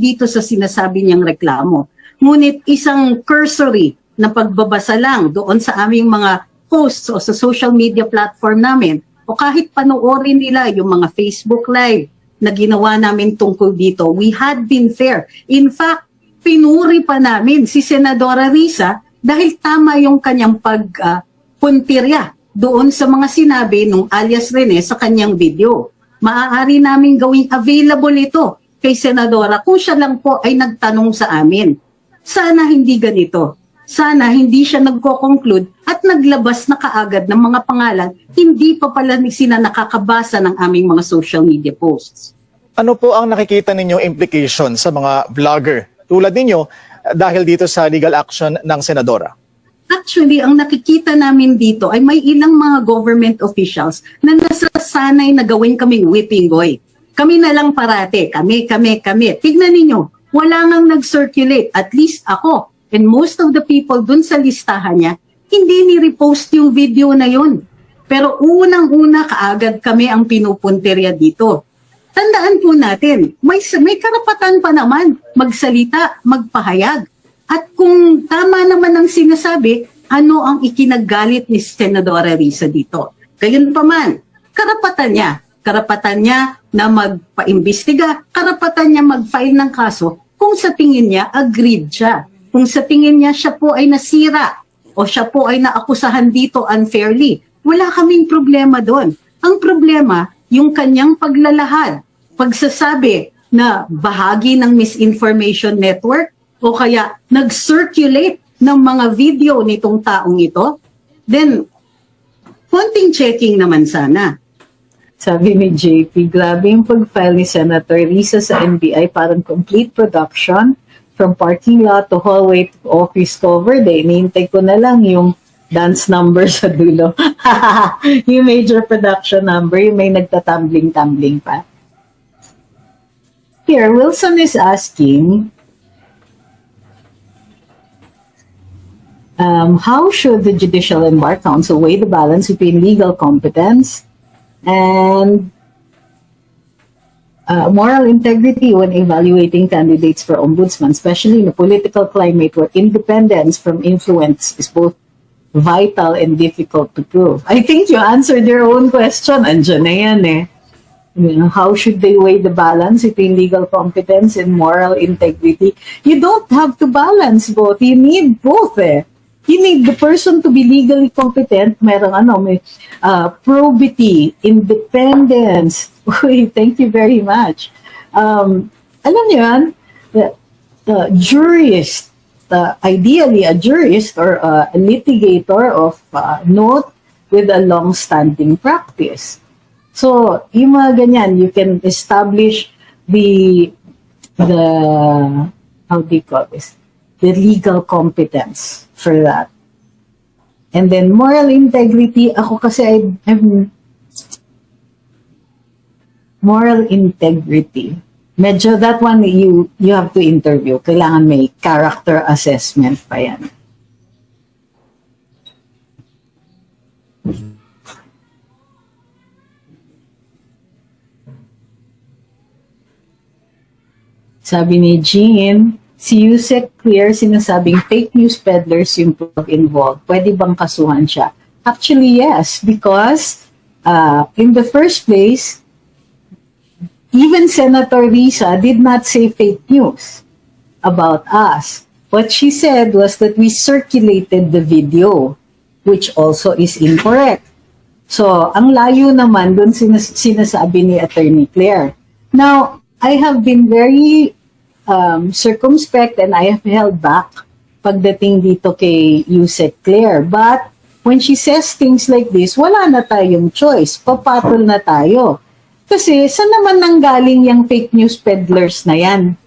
dito sa sinasabi niyang reklamo. Ngunit isang cursory na pagbabasa lang doon sa aming mga posts o sa social media platform namin, o kahit panoorin nila yung mga Facebook Live na ginawa namin tungkol dito, we had been fair. In fact, pinuri pa namin si Senadora Risa dahil tama yung kanyang pagpuntirya doon sa mga sinabi nung alias Rene sa kanyang video. Maaari namin gawing available ito kay Senadora kung siya lang po ay nagtanong sa amin. Sana hindi ganito. Sana hindi siya nagko-conclude at naglabas na kaagad ng mga pangalan, hindi pa pala sila nakakabasa ng aming mga social media posts. Ano po ang nakikita ninyong implication sa mga vlogger tulad ninyo dahil dito sa legal action ng Senadora? Actually, ang nakikita namin dito ay may ilang mga government officials na nasasanay na gawin kaming whipping boy. Kami na lang parate, kami. Tignan ninyo, wala nang nag-circulate, at least ako, and most of the people dun sa listahan niya, hindi ni-repost yung video na yun. Pero unang-una kaagad kami ang pinupuntirya dito. Tandaan po natin, may karapatan pa naman magsalita, magpahayag. At kung tama naman ang sinasabi, ano ang ikinagalit ni Senadora Risa dito? Gayunpaman, karapatan niya na magpaimbestiga, karapatan niya mag-file ng kaso kung sa tingin niya agreed siya. Kung sa tingin niya siya po ay nasira o siya po ay naakusahan dito unfairly, wala kaming problema doon. Ang problema, yung kanyang paglalahad, pagsasabi na bahagi ng misinformation network o kaya nag-circulate ng mga video nitong taong ito, then konting checking naman sana. Sabi ni JP, grabe yung pag-file ni Senator Risa sa NBI, parang complete production from parking lot to hallway to office cover day. Nihintay ko na lang yung dance number sa dulo. Yung major production number, yung may nagtatumbling-tumbling pa. Here, Wilson is asking, how should the Judicial and Bar Council weigh the balance between legal competence and moral integrity when evaluating candidates for ombudsman, especially in a political climate where independence from influence is both vital and difficult to prove? I think you answered your own question. Andiyan na yan eh. You know, how should they weigh the balance between legal competence and moral integrity? You don't have to balance both. You need both eh. You need the person to be legally competent, may probity, independence. Uy, thank you very much. Alam niyo yan, jurist, ideally a jurist or a litigator of note with a long-standing practice. So, yung mga ganyan, you can establish the how do you call this? The legal competence for that. And then moral integrity, ako kasi I'm moral integrity. Medyo that one you have to interview. Kailangan may character assessment pa yan. Sabi ni Jean, si Yusek Clear sinasabing fake news peddlers yung involved. Pwede bang kasuhan siya? Actually, yes. Because in the first place, even Senator Risa did not say fake news about us. What she said was that we circulated the video, which also is incorrect. So, ang layo naman dun sinasabi ni Attorney Claire. Now, I have been very circumspect and I have held back pagdating dito kay Yusek Claire. But when she says things like this, wala na tayong choice. Papatol na tayo. Kasi saan naman nanggaling yung fake news peddlers na yan?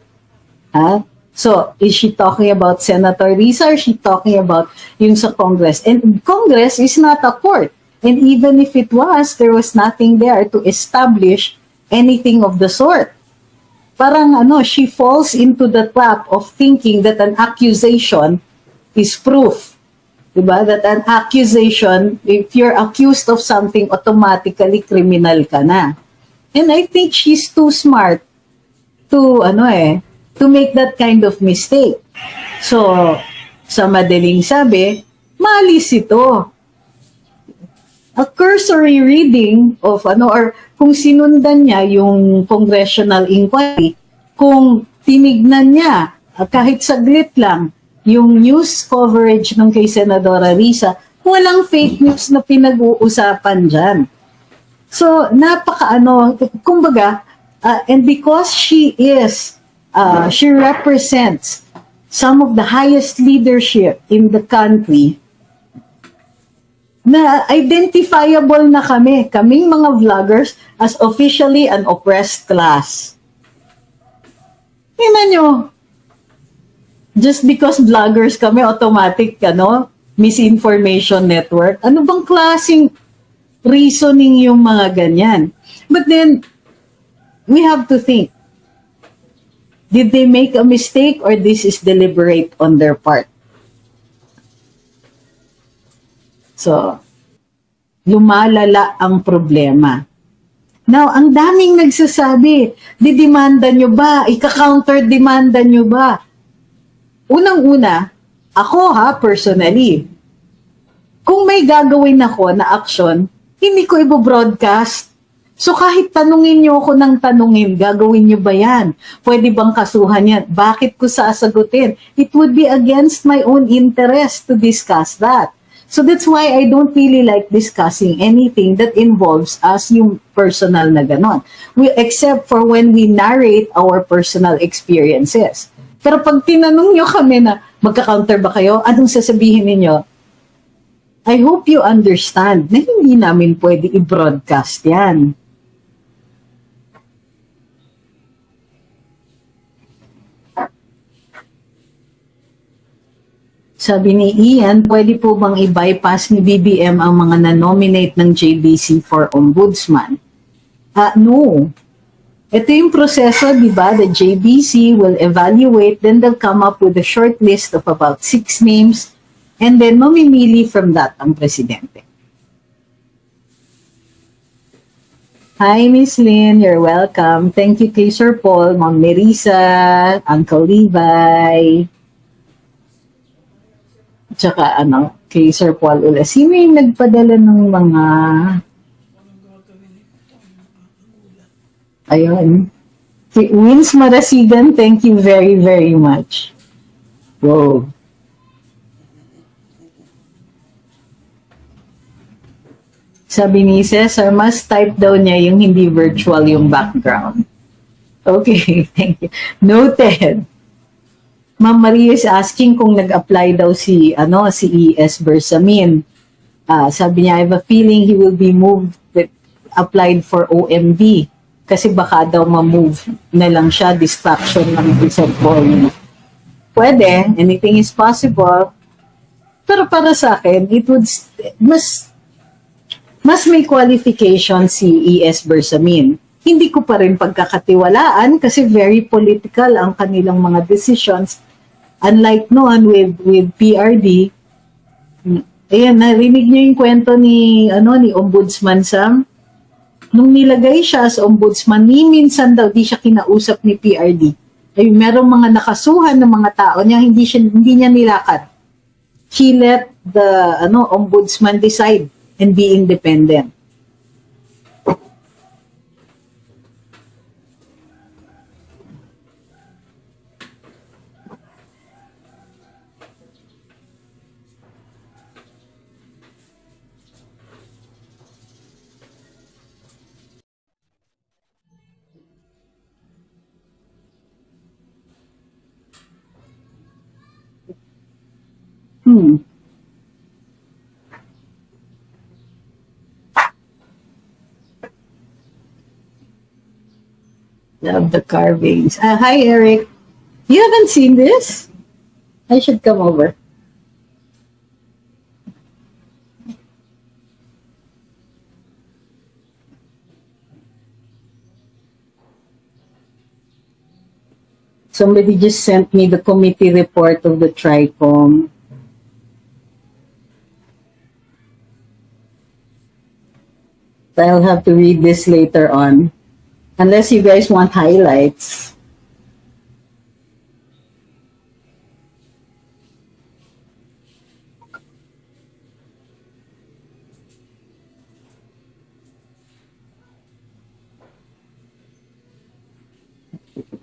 Ha? So, is she talking about Senator Risa or is she talking about yung sa Congress? And Congress is not a court. And even if it was, there was nothing there to establish anything of the sort. Parang she falls into the trap of thinking that an accusation is proof. Diba? That an accusation, if you're accused of something, automatically criminal ka na. And I think she's too smart to to make that kind of mistake. So, sa madaling sabi, malis ito. A cursory reading of or kung sinundan niya yung congressional inquiry, kung tinignan niya kahit saglit lang yung news coverage ng kay Senadora Risa, walang fake news na pinag-uusapan dyan. So, kumbaga, and because she represents some of the highest leadership in the country, na identifiable na kaming mga vloggers as officially an oppressed class. Tingnan nyo, just because vloggers kami, automatic, misinformation network. Ano bang klaseng reasoning yung mga ganyan? But then, we have to think, did they make a mistake or this is deliberate on their part? So, lumalala ang problema. Now, ang daming nagsasabi, didemanda nyo ba? Ika-counter-demanda nyo ba? Unang-una, ako personally, kung may gagawin ako na action, hindi ko i-broadcast. So kahit tanungin nyo ako ng tanungin, gagawin nyo ba yan? Pwede bang kasuhan yan? Bakit ko sasagutin? It would be against my own interest to discuss that. So that's why I don't really like discussing anything that involves us yung personal na ganon. Except for when we narrate our personal experiences. Pero pag tinanong nyo kami na magka-counter ba kayo, anong sasabihin ninyo? I hope you understand na hindi namin pwede i-broadcast yan. Sabi ni Ian, pwede po bang i-bypass ni BBM ang mga na-nominate ng JBC for ombudsman? No. Ito yung proseso, di ba? The JBC will evaluate, then they'll come up with a short list of about 6 names, and then mamimili from that ang presidente. Hi, Miss Lynn. You're welcome. Thank you kay Sir Paul, Ma'am Nerissa, Uncle Levi. Tsaka kay Sir Paul Ula. Sino yung nagpadala ng mga... Ayun. Kay Wins Marasigan, thank you very, very much. Wow. Sabi ni Cesar, mas type daw niya yung hindi virtual yung background. Okay, thank you. Noted. Ma'am Maria is asking kung nag-apply daw si E.S. Bersamin. Sabi niya, I have a feeling he will be moved applied for OMB kasi baka daw ma-move na lang siya, distraction ng isang volume. Pwede, anything is possible. Pero para sa akin, it would mas may qualification si E.S. Bersamin. Hindi ko pa rin pagkakatiwalaan kasi very political ang kanilang mga decisions. Unlike noon with PRD, ayan, narinig niyo yung kwento ni Ombudsman Sam. Nung nilagay siya as ombudsman, minsan daw di siya kinausap ni PRD. Ay merong mga nakasuhan ng mga tao niya, hindi niya nilakad. He let the ombudsman decide and be independent. Love the carvings. Hi, Eric. You haven't seen this? I should come over. Somebody just sent me the committee report of the TRICOM. I'll have to read this later on. Unless you guys want highlights.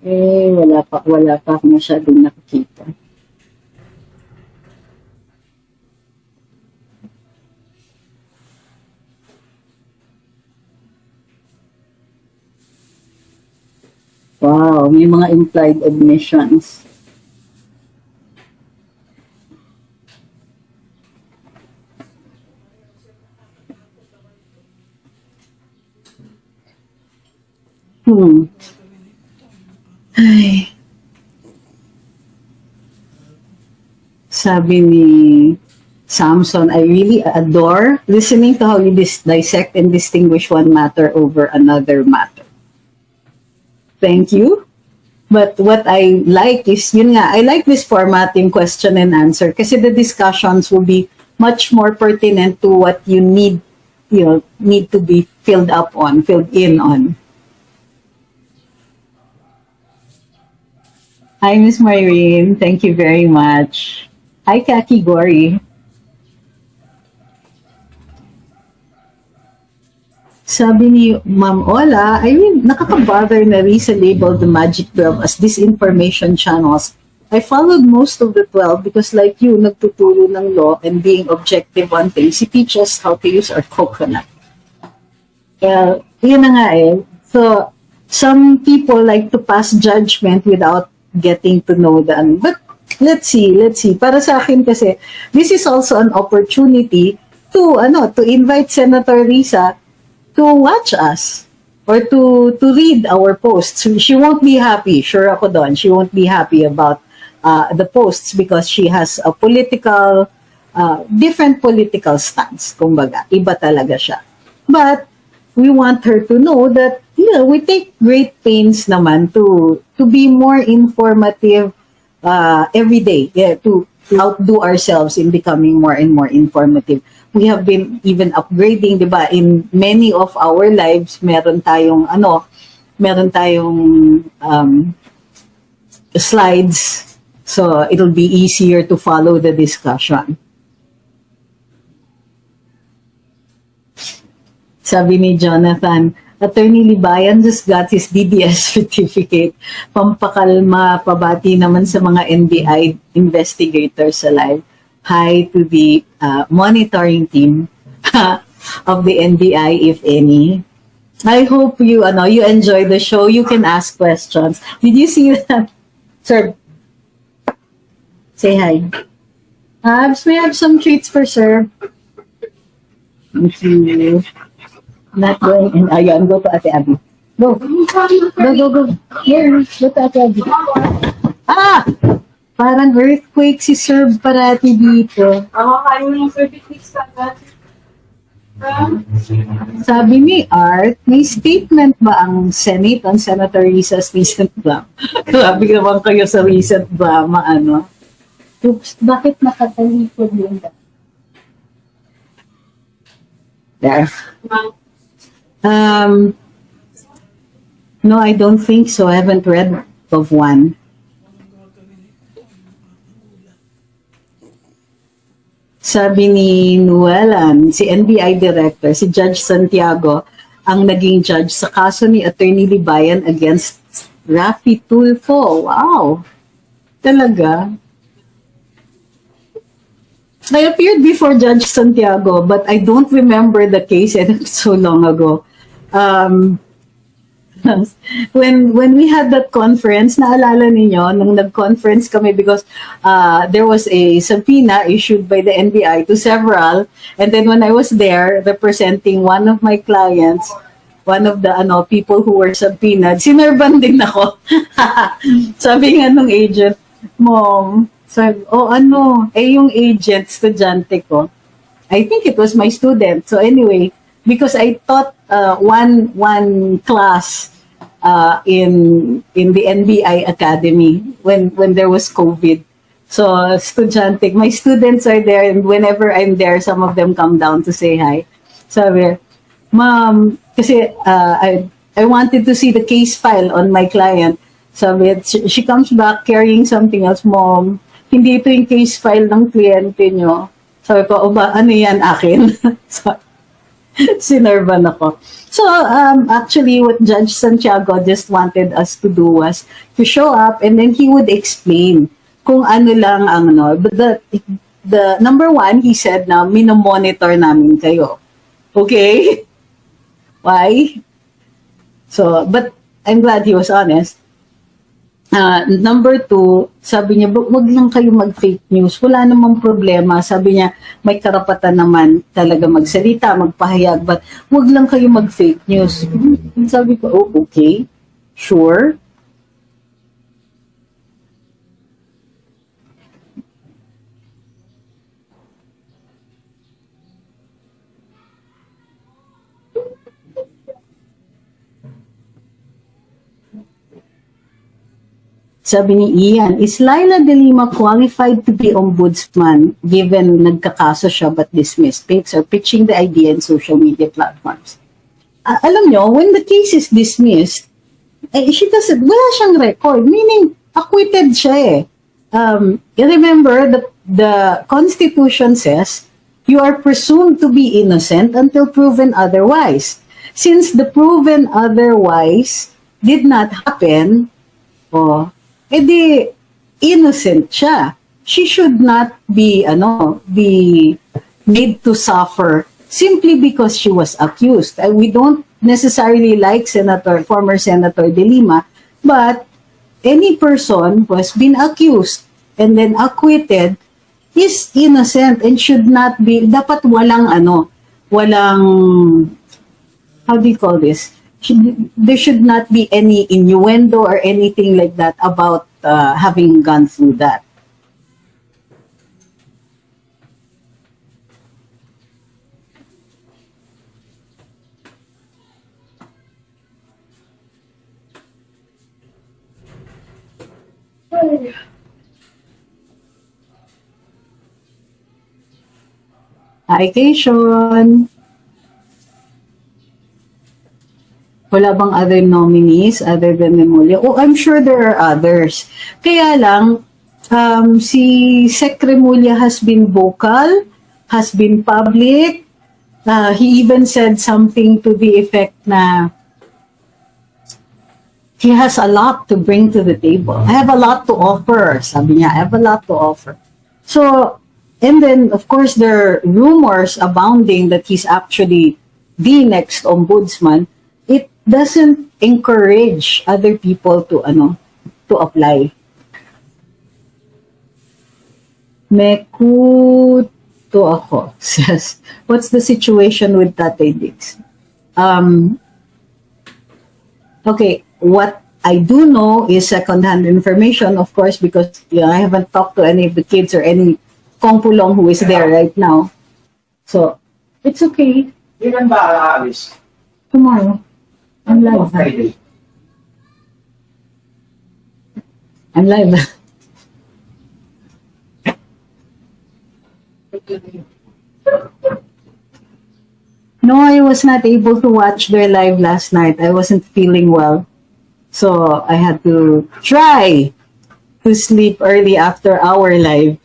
Wala pa ako masyadong nakikita. Wow, may mga implied admissions. Ay. Sabi ni Samson, I really adore listening to how you dissect and distinguish one matter over another matter. Thank you. But what I like is, yun nga, I like this formatting, question and answer, kasi the discussions will be much more pertinent to what you need to be filled in on. Hi, Miss Maureen. Thank you very much. Hi, Kaki Gori. Sabi ni Ma'am Ola, I mean, nakaka-bother na Risa labeled the Magic 12 as disinformation channels. I followed most of the 12 because like you, nagtuturo ng law and being objective on things, he teaches how to use our coconut. Well, yun na nga eh. So, some people like to pass judgment without getting to know them. But let's see. Para sa akin kasi, this is also an opportunity to invite Senator Risa to watch us or to read our posts. She won't be happy, sure ako doon. She won't be happy about the posts because she has a different political stance. Kumbaga, iba talaga siya. But we want her to know that we take great pains naman to be more informative every day, to outdo ourselves in becoming more and more informative. We have been even upgrading, diba? In many of our lives, meron tayong slides, so it'll be easier to follow the discussion. Sabi ni Jonathan, Attorney Libayan just got his DDS certificate. Pampakalma, pabati naman sa mga NBI investigators alive. Hi to the monitoring team of the NBI, if any. I hope you enjoy the show. You can ask questions. Did you see that? Sir, say hi. May have some treats for sir. Thank you. Not going in. Ayun, go to Ate Abby. Go. Go. Here, go to Ate Abby. Parang earthquake si Sir parati dito. Kayo ng certificates ka. Sabi ni Art, may statement ba ang Senate on Senator Risa's recent drama? Grabe naman kayo sa recent drama, Oops, bakit nakatalikod yun? There. No, I don't think so. I haven't read of one. Sabi ni Nuelan, si NBI Director, si Judge Santiago, ang naging judge sa kaso ni Attorney Libayan against Raffy Tulfo. Wow! Talaga? I appeared before Judge Santiago, but I don't remember the case, and it's so long ago. When we had that conference, naalala ninyo, nung nag-conference kami because there was a subpoena issued by the NBI to several, and then when I was there representing one of my clients, one of the people who were subpoenaed, sinerban din ako. Sabi nga nung agent, Mom, sabi, yung agent, estudyante ko. I think it was my student. So anyway, because I taught one class in the NBI Academy when there was COVID. So estudyante, my students are there, and whenever I'm there, some of them come down to say hi. Sabi, Ma'am, kasi I wanted to see the case file on my client. Sabi, she comes back carrying something else. Mom, hindi ito yung case file ng kliyente nyo. Sabi ko, ano yan akin? So, Sinervan ako. So, actually, what Judge Santiago just wanted us to do was to show up and then he would explain kung ano lang ang ano. But the number one, he said na minomonitor namin kayo. Okay? Why? So, but I'm glad he was honest. Number two, sabi niya, wag lang kayo mag-fake news. Wala namang problema. Sabi niya, may karapatan naman talaga magsalita, magpahayag, but wag lang kayo mag-fake news. Sabi ko, oh, okay, sure. Sabi ni Ian, is Laila de Lima qualified to be ombudsman given nagkakaso siya but dismissed? Fakes are pitching the idea in social media platforms. Alam nyo, when the case is dismissed, she doesn't, wala siyang record. Meaning, acquitted siya eh. Remember, the Constitution says, you are presumed to be innocent until proven otherwise. Since the proven otherwise did not happen, edi innocent siya. She should not be made to suffer simply because she was accused. We don't necessarily like former Senator De Lima, but any person who has been accused and then acquitted is innocent and should not be, dapat walang how do you call this? There should not be any innuendo or anything like that about having gone through that. Hi, Keishon. Wala bang other nominees other than Remulla? Oh, I'm sure there are others. Kaya lang, si Sec Remulla has been vocal, has been public. He even said something to the effect na he has a lot to bring to the table. I have a lot to offer, sabi niya. I have a lot to offer. So, and then, of course, there are rumors abounding that he's actually the next ombudsman. It doesn't encourage other people to apply. Mekuto ako says, what's the situation with Tatay Diggs? Okay, what I do know is second-hand information, of course, because I haven't talked to any of the kids or any Kongpulong who is there right now. So, it's okay. Kailan ba aalis? Tomorrow. I'm live. Friday. I'm live. No, I was not able to watch their live last night. I wasn't feeling well. So I had to try to sleep early after our live.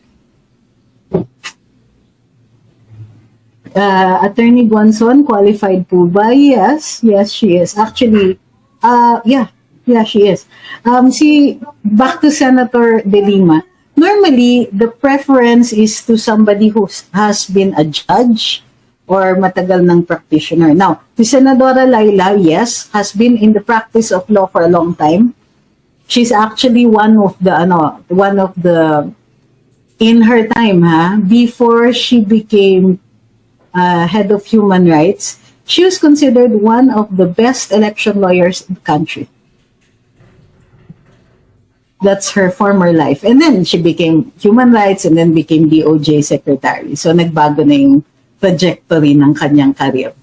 Attorney Guanzon, qualified po ba? Yes, she is. Actually, yeah, she is. Back to Senator De Lima. Normally, the preference is to somebody who has been a judge or matagal ng practitioner. Now, si Senadora Laila, yes, has been in the practice of law for a long time. She's actually one of the, in her time, before she became head of human rights, she was considered one of the best election lawyers in the country. That's her former life. And then she became human rights and then became DOJ secretary. So nagbago na yung trajectory ng kanyang career.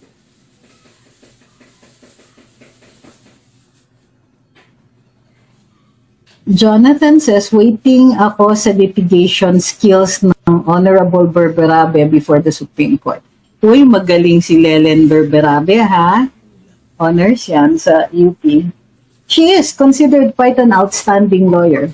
Jonathan says, waiting ako sa litigation skills ng Honorable Berberabe before the Supreme Court. Uy, magaling si Lelen Berberabe, ha? Honors yan sa UP. She is considered quite an outstanding lawyer.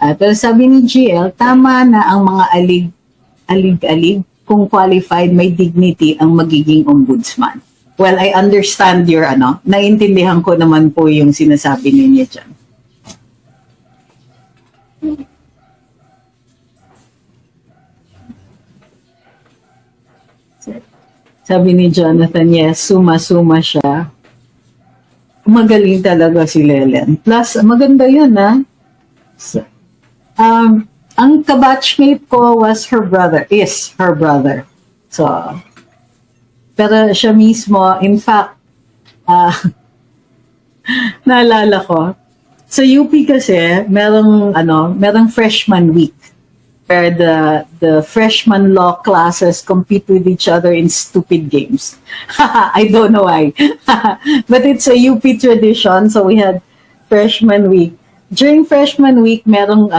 Pero sabi ni GL, tama na ang mga alig-alig kung qualified, may dignity ang magiging ombudsman. Well, I understand your naiintindihan ko naman po yung sinasabi ninyo dyan. Sabi ni Jonathan, yes, suma-suma siya. Magaling talaga si Lelen. Plus, maganda yun, ha? So, ang kabatchmate ko was is her brother. So, pero siya mismo, in fact, naalala ko, sa UP kasi, merong freshman week where the freshman law classes compete with each other in stupid games. I don't know why. But it's a UP tradition, so we had freshman week. During freshman week, merong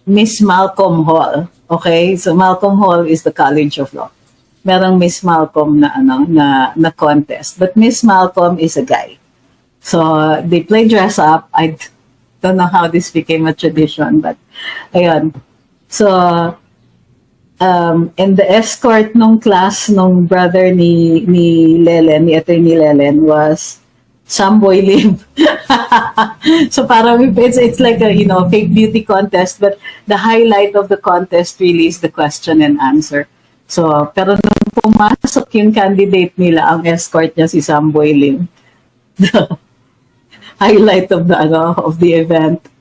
Miss Malcolm Hall. Okay? So Malcolm Hall is the College of Law. Merong Miss Malcolm na contest. But Miss Malcolm is a guy. So they play dress up. I don't know how this became a tradition, but ayun. So and the escort nung class nung brother ni Lelen, ni Attorney Lelen, was Samboy Lim. So parang it's like a fake beauty contest, but the highlight of the contest really is the question and answer. So pero nung pumasok yung candidate nila, ang escort niya si Samboy Lim. The highlight of the event.